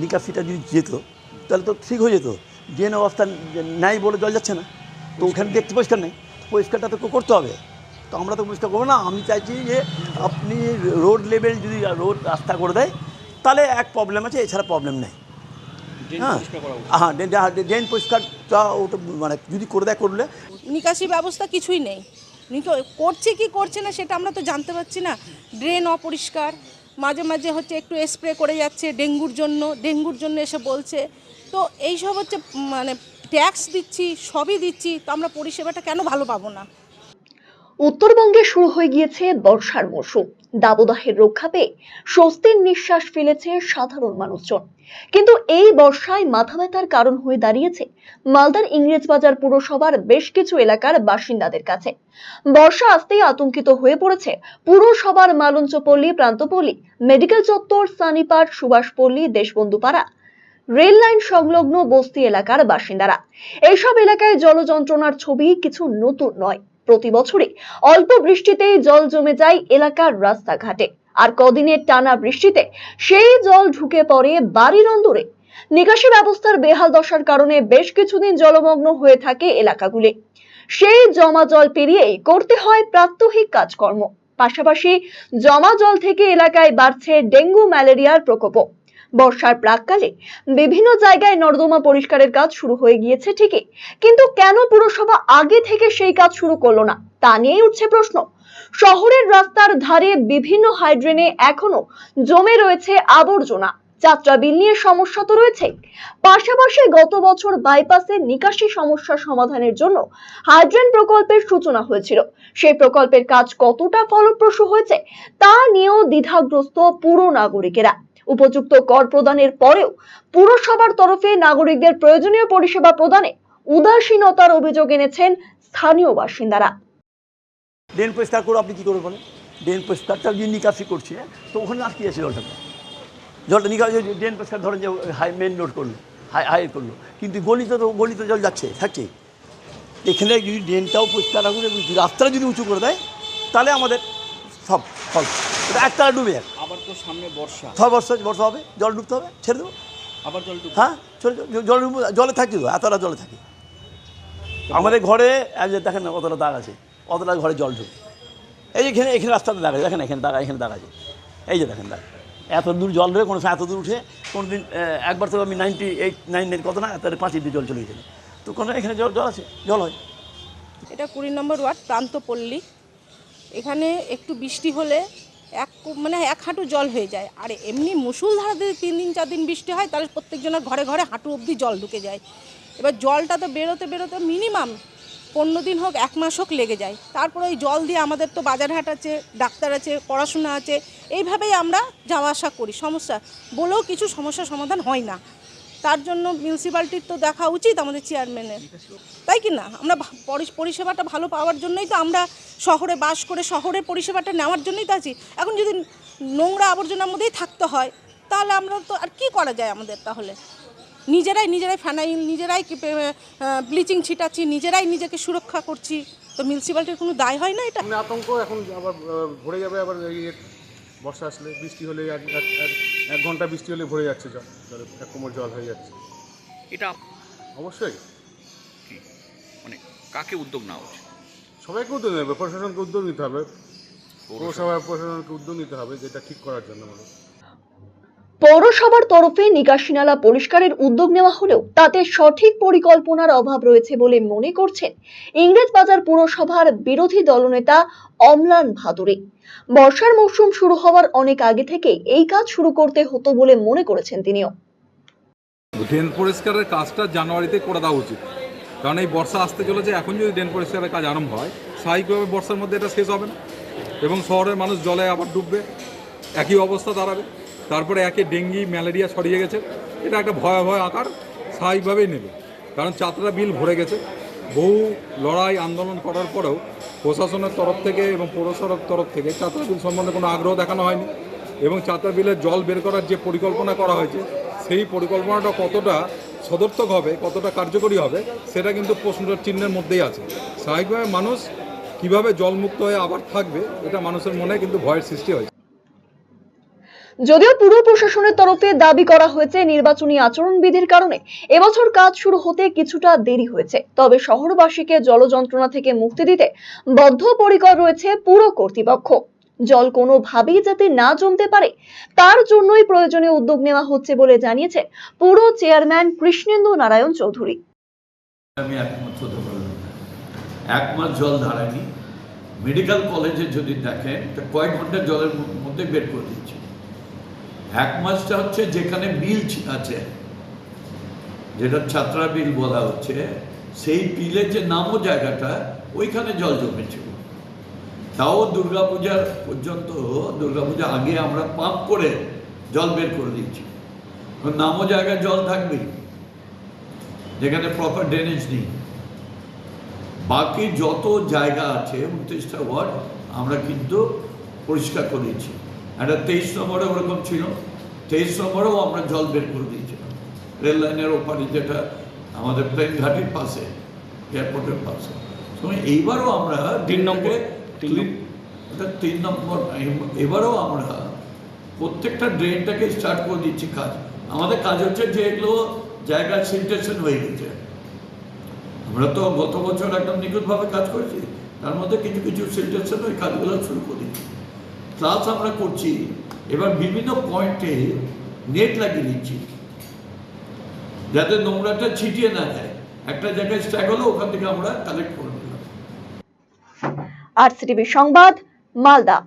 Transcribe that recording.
নিকাশিটা যদি যেত তাহলে তো ঠিক হয়ে যেত। ড্রেন অবস্থা নাই বলে জল যাচ্ছে না, তো ওখানে দেখতে পরিষ্কার নেই, পরিষ্কারটা তো করতে হবে। তো আমরা তো পরিষ্কার করবো না। আমি চাইছি যে আপনি রোড লেভেল যদি রোড রাস্তা করে দেয় তাহলে এক প্রবলেম আছে, এছাড়া প্রবলেম নেই। হ্যাঁ হ্যাঁ, ড্রেন পরিষ্কারটা ওটা মানে যদি করে দেয় করলে। নিকাশি ব্যবস্থা কিছুই নেই, করছে কি করছে না সেটা আমরা তো জানতে পারছি না। ড্রেন অপরিষ্কার, মাঝে মাঝে হচ্ছে একটু স্প্রে করে যাচ্ছে ডেঙ্গুর জন্য এসে বলছে। তো এইসব হচ্ছে মানে ট্যাক্স দিচ্ছি, সবই দিচ্ছি, তো আমরা পরিষেবাটা কেন ভালো পাবো না? উত্তরবঙ্গে শুরু হয়ে গিয়েছে বর্ষার মৌসুম। দাবদাহের রক্ষা পেয়ে স্বস্তির নিঃশ্বাস ফেলেছে সাধারণ মানুষজন। কিন্তু এই বর্ষায় মাথা ব্যথার কারণ হয়ে দাঁড়িয়েছে মালদার ইংরেজবাজার পুরসভার বেশ কিছু এলাকার বাসিন্দাদের কাছে। বর্ষা আসতেই আতঙ্কিত হয়ে পড়েছে পুরসভার মালঞ্চপল্লী, প্রান্তপল্লী, মেডিকেল চত্বর, সানিপাড়, সুভাষপল্লী, দেশবন্ধুপাড়া, রেল লাইন সংলগ্ন বস্তি এলাকার বাসিন্দারা। এইসব এলাকায় জলযন্ত্রণার ছবি কিছু নতুন নয়। প্রতি বছরই অল্প বৃষ্টিতেই জল জমে যায় এলাকার রাস্তাঘাটে, আর কদিনের টানা বৃষ্টিতে সেই জল ঢুকে পড়ে বাড়ির অন্দরে। নিকাশি ব্যবস্থার বেহাল দশার কারণে বেশ কিছুদিন জলমগ্ন হয়ে থাকে এলাকাগুলি। সেই জমা জল পেরিয়েই করতে হয় প্রাত্যহিক কাজকর্ম। পাশাপাশি জমা জল থেকে এলাকায় বাড়ছে ডেঙ্গু ম্যালেরিয়ার প্রকোপও। বর্ষার প্রাককালে বিভিন্ন জায়গায় নর্দমা পরিষ্কারের কাজ শুরু হয়ে গিয়েছে ঠিকই, কিন্তু কেন পুরসভা আগে থেকে সেই কাজ শুরু করলো না তা নিয়েই উঠছে প্রশ্ন। শহরের রাস্তার ধারে বিভিন্ন হাইড্রেনে এখনো জমে রয়েছে আবর্জনা, যাত্রা বিল নিয়ে সমস্যা তো রয়েছে। পাশাপাশি গত বছর বাইপাসের নিকাশি সমস্যা সমাধানের জন্য হাইড্রেন প্রকল্পের সূচনা হয়েছিল। সেই প্রকল্পের কাজ কতটা ফলপ্রসূ হয়েছে তা নিয়েও দ্বিধাগ্রস্ত পুর নাগরিকেরা। উপযুক্ত কর প্রদানের পরেও পুরসভার তরফে নাগরিকদের প্রয়োজনীয় পরিষেবা প্রদানে উদাসীনতার অভিযোগ এনেছেন স্থানীয় বাসিন্দারা। ড্রেন পরিষ্কার করে আপনি কী করে বলেন? ড্রেন পরিষ্কারটা যদি নিকাশি করছে তো ওখানে আটকে আছে জলটা নিকাশি। ড্রেন পরিষ্কার ধরেন যে মেন রোড করলো, হাই করলো, কিন্তু গলিতে জল যাচ্ছে থাকছে। এখানে যদি ড্রেনটাও পরিষ্কার রাখুন এবং রাস্তাটা যদি উঁচু করে দেয় তাহলে আমাদের সব ফল। এটা একতলা ডুবে যাবে। আবার তো সামনে বর্ষা, বর্ষা হবে, জল ডুবতে হবে, ছেড়ে দেবো আবার জল ডুবে। হ্যাঁ, জল জলে থাকি তো, এতটা জলে থাকি। আমাদের ঘরে দেখেন না কতটা দাগ আছে, অতটা ঘরে জল ঢুকে। এই যে এখানে রাস্তাতে দাগ আছে, দেখেন এখানে দাগ আছে, এই যে দেখেন দাগ। এত দূর জল ঢুকে কোনো সময় এত দূর উঠে কোনো দিন একবার তো আমি 98 কত না তার 5 ইঞ্চি জল চলে গেছিলো। তো কোনো এখানে জল আছে, জল হয়। এটা 20 নম্বর ওয়ার্ড, প্রান্তপল্লী। এখানে একটু বৃষ্টি হলে এক হাঁটু জল হয়ে যায়। আর এমনি মুষলধারাতে 3 দিন 4 দিন বৃষ্টি হয়, তাহলে প্রত্যেকজনের ঘরে ঘরে হাঁটু অবধি জল ঢুকে যায়। এবার জলটা তো বেরোতে মিনিমাম 15 দিন হোক, 1 মাস হোক লেগে যায়। তারপরে ওই জল দিয়ে আমাদের তো বাজারহাট আছে, ডাক্তার আছে, পড়াশোনা আছে, এইভাবেই আমরা যাওয়া আসা করি। সমস্যা বলেও কিছু সমস্যার সমাধান হয় না। তার জন্য মিউনিসিপ্যালিটির তো দেখা উচিত, আমাদের চেয়ারম্যানের, তাই কি না? আমরা পরিষেবাটা ভালো পাওয়ার জন্যই তো আমরা শহরে বাস করে শহরের পরিষেবাটা নেওয়ার জন্যই তো আছি। এখন যদি নোংরা আবর্জনার মধ্যেই থাকতে হয় তাহলে আমরা তো আর কি করা যায় আমাদের? তাহলে নিজেরাই ফ্যানাইল, নিজেরাই ব্লিচিং ছিটাচ্ছি, নিজেরাই নিজেকে সুরক্ষা করছি, তো মিউনিসিপ্যালিটির কোনো দায় হয় না এটা? আতঙ্ক এখন আবার ভরে যাবে। আবার বর্ষা আসলে বৃষ্টি হলে এক ঘন্টা বৃষ্টি হলে ভরে যাচ্ছে জল, এক কোমর জল হয়ে যাচ্ছে। এটা অবশ্যই মানে কাকে উদ্যোগ নেওয়া উচিত? সবাইকে উদ্যোগ নেবে, প্রশাসনকে উদ্যোগ নিতে হবে, পৌরসভার প্রশাসনকে উদ্যোগ নিতে হবে যেটা ঠিক করার জন্য। পৌরসভার তরফে নিকাশি নালা পরিষ্কারের উদ্যোগ নেওয়া হলেও তাতে সঠিক পরিকল্পনার অভাব রয়েছে বলে মনে করছেন ইংরেজবাজার পুরসভার বিরোধী দলনেতা অম্লান ভাদুরী। বর্ষার মৌসুম শুরু হওয়ার অনেক আগে থেকে এই কাজ শুরু করতে হতো বলে মনে করেছেন তিনিও। ড্রেন পরিষ্কারের কাজটা জানুয়ারিতে করে দেওয়া উচিত, কারণ এই বর্ষা আসতে চলেছে। এখন যদি ড্রেন পরিষ্কারের কাজ আরম্ভ হয়, স্বাভাবিকভাবে বর্ষার মধ্যে এটা শেষ হবে না এবং শহরের মানুষ জলে আবার ডুববে, একই অবস্থা দাঁড়াবে। তারপরে একে ডেঙ্গি ম্যালেরিয়া ছড়িয়ে গেছে, এটা একটা ভয়াবহ আকার স্বাভাবিকভাবেই নেবে। কারণ যাত্রা বিল ভরে গেছে। বহু লড়াই আন্দোলন করার পরেও প্রশাসনের তরফ থেকে এবং পৌরসভার তরফ থেকে যাত্রা বিল সম্বন্ধে কোনো আগ্রহ দেখানো হয়নি এবং যাত্রা বিলের জল বের করার যে পরিকল্পনা করা হয়েছে সেই পরিকল্পনাটা কতটা সদর্থক হবে, কতটা কার্যকরী হবে, সেটা কিন্তু প্রশ্নের চিহ্নের মধ্যেই আছে। স্বাভাবিকভাবে মানুষ কীভাবে জলমুক্ত হয়ে আবার থাকবে, এটা মানুষের মনে কিন্তু ভয়ের সৃষ্টি হয়েছে। যদিও পুর প্রশাসনের তরফে দাবি করা হয়েছে নির্বাচনী আচরণবিধির কারণে এবছর কাজ শুরু হতে কিছুটা দেরি হয়েছে, তবে শহরবাসীকে জল যন্ত্রণা থেকে মুক্তি দিতে বদ্ধপরিকর রয়েছে পুর কর্তৃপক্ষ। জল কোনোভাবেই যাতে না জমতে পারে তার জন্যই প্রয়োজনীয় উদ্যোগ নেওয়া হচ্ছে বলে জানিয়েছেন পুর চেয়ারম্যান কৃষ্ণেন্দু নারায়ণ চৌধুরী। আমি একমত হতে পারলাম না। 1 মাস জল দাঁড়ায়নি। মেডিকেল কলেজে যদি দেখেন কয়েক ঘন্টা জলের মধ্যে বের করে দিচ্ছে। 1 মাসটা হচ্ছে যেখানে বিল আছে, যেটা ছাত্রা বিল বলা হচ্ছে, সেই বিলের যে নামও জায়গাটা ওইখানে জল জমেছিল। তাও দুর্গাপূজার পর্যন্ত, দুর্গাপূজা আগে আমরা পাম্প করে জল বের করে দিচ্ছি। নামও জায়গায় জল থাকবেই যেখানে প্রপার ড্রেনেজ নেই। বাকি যত জায়গা আছে 29টা ওয়ার্ড আমরা কিন্তু পরিষ্কার করে দিচ্ছি। একটা 23 নম্বরে ওরকম ছিল, 23 নম্বরেও আমরা জল বের করে দিয়েছিলাম। রেল লাইনের ওপারে, যেটা আমাদের প্লেন ঘাটির পাশে, এয়ারপোর্টের পাশে। এইবারও আমরা 3 নম্বর, এবারও আমরা প্রত্যেকটা ড্রেনটাকে স্টার্ট করে দিচ্ছি কাজ। আমাদের কাজ হচ্ছে যে এগুলো জায়গা সিলটেশন হয়ে গেছে। আমরা তো গত বছর একদম নিখুঁতভাবে কাজ করেছি, তার মধ্যে কিছু কিছু সিলটেশন ওই কাজগুলো শুরু করি। প্লাস আমরা করছি এবার বিভিন্ন পয়েন্টে নেট লাগিয়ে দিচ্ছি যাতে নোংরাটা ছিটিয়ে না যায়। একটা জায়গায় স্ট্যাক হলো, ওখান থেকে আমরা কালেক্ট করে নিলাম। আরসিটিভি সংবাদ, মালদা।